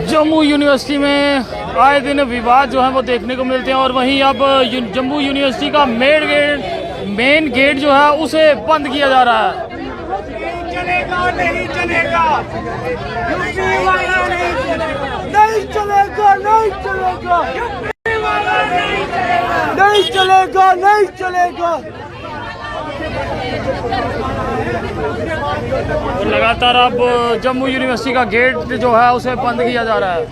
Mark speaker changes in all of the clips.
Speaker 1: Jammu university में आए दिन विवाद जो है वो देखने को मिलते हैं और वहीं अब जम्मू यूनिवर्सिटी का मेन गेट जो है उसे बंद किया जा रहा है।
Speaker 2: नहीं चलेगा, नहीं चलेगा, नहीं चलेगा, नहीं चलेगा, नहीं चलेगा।
Speaker 1: और लगातार अब जम्मू यूनिवर्सिटी का गेट जो है उसे बंद किया जा रहा है।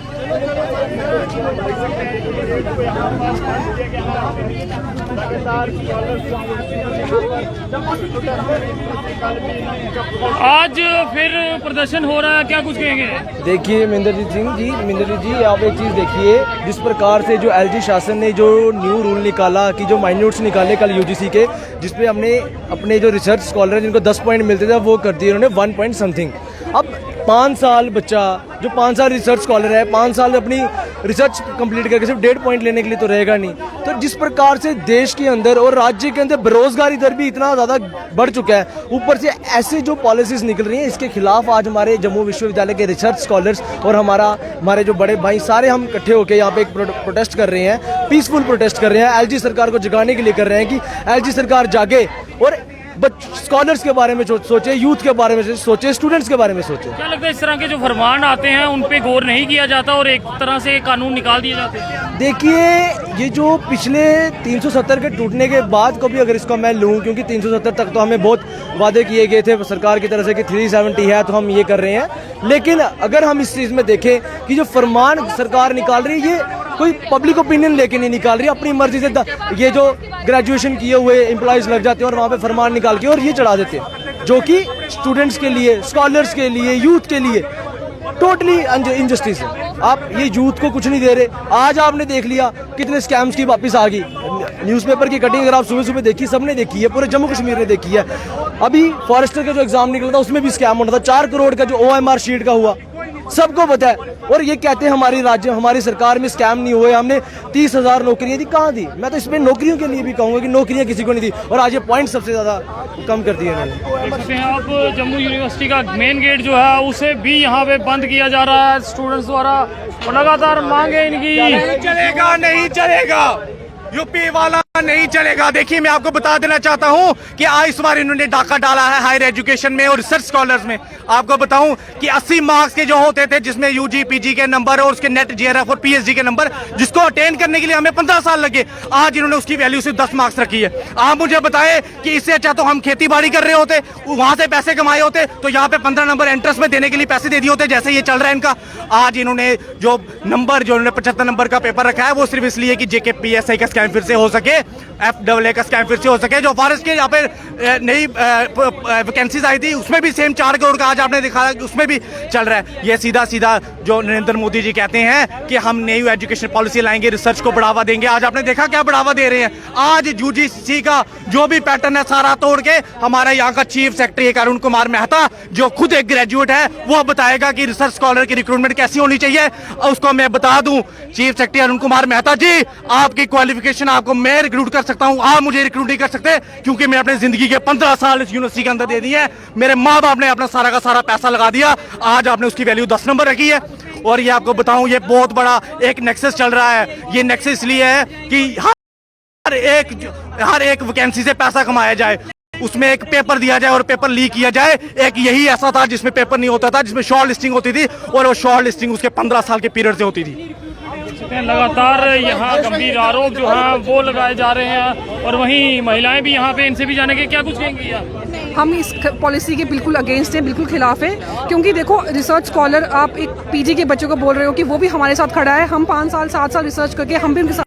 Speaker 1: आज फिर प्रदर्शन हो रहा है, क्या कुछ कहेंगे?
Speaker 3: देखिए मिंदरजीत जी आप एक चीज़ देखिए, जिस प्रकार से जो एलजी शासन ने जो न्यू रूल निकाला कि जो माइन्यूट्स निकाले कल यूजीसी के, जिसपे हमने अपने जो रिसर्च स्कॉलर जिनको 10 पॉइंट मिलते थे वो कर दिए उन्होंने 1 पॉइंट समथिंग। अब 5 साल बच्चा जो 5 साल रिसर्च स्कॉलर है 5 साल अपनी रिसर्च कंप्लीट करके सिर्फ 1.5 पॉइंट लेने के लिए तो रहेगा नहीं। तो जिस प्रकार से देश के अंदर और राज्य के अंदर बेरोजगारी दर भी इतना ज़्यादा बढ़ चुका है, ऊपर से ऐसे जो पॉलिसीज निकल रही हैं, इसके खिलाफ आज हमारे जम्मू विश्वविद्यालय के रिसर्च स्कॉलर्स और हमारे जो बड़े भाई सारे हम इकट्ठे होकर यहाँ पे एक प्रोटेस्ट कर रहे हैं, पीसफुल प्रोटेस्ट कर रहे हैं। एलजी सरकार को जगाने के लिए कर रहे हैं कि एलजी सरकार जागे और स्कॉलर्स के बारे में सोचे, यूथ के बारे में सोचे, स्टूडेंट्स के बारे में सोचे।
Speaker 1: क्या लगता है इस तरह के जो फरमान आते हैं उन पे गौर नहीं किया जाता और एक तरह से कानून निकाल दिए जाते हैं?
Speaker 3: देखिए ये जो पिछले 370 के टूटने के बाद को भी अगर इसको मैं लूँ, क्योंकि 370 तक तो हमें बहुत वादे किए गए थे सरकार की तरफ से कि 370 है तो हम ये कर रहे हैं, लेकिन अगर हम इस चीज़ में देखें कि जो फरमान सरकार निकाल रही है ये कोई पब्लिक ओपिनियन लेके नहीं निकाल रही, अपनी मर्जी से ये जो ग्रेजुएशन किए हुए एम्प्लॉयज़ लग जाते हैं और वहाँ पे फरमान निकाल के और ये चढ़ा देते हैं, जो कि स्टूडेंट्स के लिए, स्कॉलर्स के लिए, यूथ के लिए टोटली इनजस्टिस है। आप ये यूथ को कुछ नहीं दे रहे। आज आपने देख लिया कितने स्कैम्स की वापस आ गई, न्यूज़पेपर की कटिंग अगर आप सुबह सुबह देखी, सबने देखी है, पूरे जम्मू कश्मीर ने देखी है। अभी फॉरेस्टर का जो एग्जाम निकला था उसमें भी स्कैम होना था, 4 करोड़ का जो OMR शीट का हुआ, सबको पता है। और ये कहते हैं हमारी सरकार में स्कैम नहीं हुए, हमने 30,000 नौकरियां दी, कहाँ दी? मैं तो इसमें नौकरियों के लिए भी कहूँगा कि नौकरियां किसी को नहीं दी, और आज ये पॉइंट सबसे ज़्यादा कम कर दिए इन्होंने।
Speaker 1: देख सकते हैं आप जम्मू यूनिवर्सिटी का मेन गेट जो है उसे भी यहाँ पे बंद किया जा रहा है स्टूडेंट्स द्वारा, और लगातार मांगे इनकी।
Speaker 2: नहीं चलेगा, नहीं चलेगा, यूपी वाला नहीं चलेगा। देखिए मैं आपको बता देना चाहता हूं कि आज इस बार इन्होंने डाका डाला है हायर एजुकेशन में और रिसर्च स्कॉलर्स में। आपको बताऊं कि 80 मार्क्स के जो होते थे, जिसमें यूजी पीजी के नंबर और उसके नेट जेआरएफ और पीएचडी के नंबर, जिसको अटेन करने के लिए हमें 15 साल लगे, आज इन्होंने उसकी वैल्यू सिर्फ 10 मार्क्स रखी है। आप मुझे बताएं कि इससे अच्छा तो हम खेती बाड़ी कर रहे होते, वहां से पैसे कमाए होते, तो यहाँ पे 15 नंबर एंट्रेंस में देने के लिए पैसे दे दिए होते, जैसे ये चल रहा है इनका। आज इन्होंने जो नंबर जो 75 नंबर का पेपर रखा है वो सिर्फ इसलिए कि JKPSI का स्कैम फिर से हो सके, FAA का स्कैम फिर से हो सके। जो फॉरेस्ट के यहाँ पे नई वैकेंसीज आई थी उसमें भी सेम 4 करोड़ का आज आपने दिखा उसमें भी चल रहा है। ये सीधा जो नरेंद्र मोदी जी कहते हैं कि हम नई एजुकेशन पॉलिसी लाएंगे, रिसर्च को बढ़ावा देंगे, आज आपने देखा क्या बढ़ावा दे रहे हैं। आज UGC का जो भी पैटर्न है सारा तोड़ के हमारा यहाँ का चीफ सेक्रेटरी अरुण कुमार मेहता, जो खुद एक ग्रेजुएट है, वो बताएगा कि रिसर्च स्कॉलर की रिक्रूटमेंट कैसी होनी चाहिए। उसको मैं बता दूं, चीफ सेक्रेटरी अरुण कुमार मेहता जी, आपकी क्वालिफिकेशन आपको मैं रिक्रूट कर सकता हूं, आप मुझे रिक्रूट नहीं कर सकते, क्योंकि मैं अपने जिंदगी के 15 साल इस यूनिवर्सिटी के अंदर दे दिए हैं। मेरे माँ बाप ने अपना सारा का सारा पैसा लगा दिया, आज आपने उसकी वैल्यू 10 नंबर रखी है। और ये आपको बताऊं, ये बहुत बड़ा एक नेक्सस चल रहा है। ये नेक्सस इसलिए है कि हर एक वैकेंसी से पैसा कमाया जाए, उसमें एक पेपर दिया जाए और पेपर लीक किया जाए। एक यही ऐसा था जिसमें पेपर नहीं होता था, जिसमें शॉर्ट लिस्टिंग होती थी, और वो शॉर्ट लिस्टिंग उसके 15 साल के पीरियड से होती थी।
Speaker 1: लगातार यहाँ गंभीर आरोप जो हैं वो लगाए जा रहे हैं, और वहीं महिलाएं भी यहाँ पे, इनसे भी जाने के क्या कुछ कहेंगी?
Speaker 4: हम इस पॉलिसी के बिल्कुल अगेंस्ट हैं, बिल्कुल खिलाफ है, क्योंकि देखो रिसर्च स्कॉलर आप एक पीजी के बच्चों को बोल रहे हो कि वो भी हमारे साथ खड़ा है, हम 5 साल 7 साल रिसर्च करके हम भी उनके साथ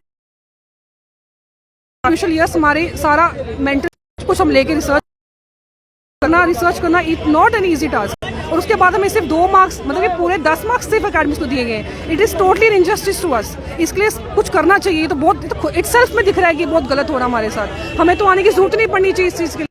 Speaker 4: हमारे सारा मेंटल कुछ हम लेके रिसर्च करना it not an easy task, और उसके बाद हमें सिर्फ 2 मार्क्स, मतलब कि पूरे 10 मार्क्स सिर्फ अकेडमिक्स को दिए गए। It is totally injustice to us, इसके लिए कुछ करना चाहिए। तो बहुत इटसेल्फ में दिख रहा है कि बहुत गलत हो रहा है हमारे साथ, हमें तो आने की जरूरत नहीं पड़नी चाहिए इस चीज़ के लिए।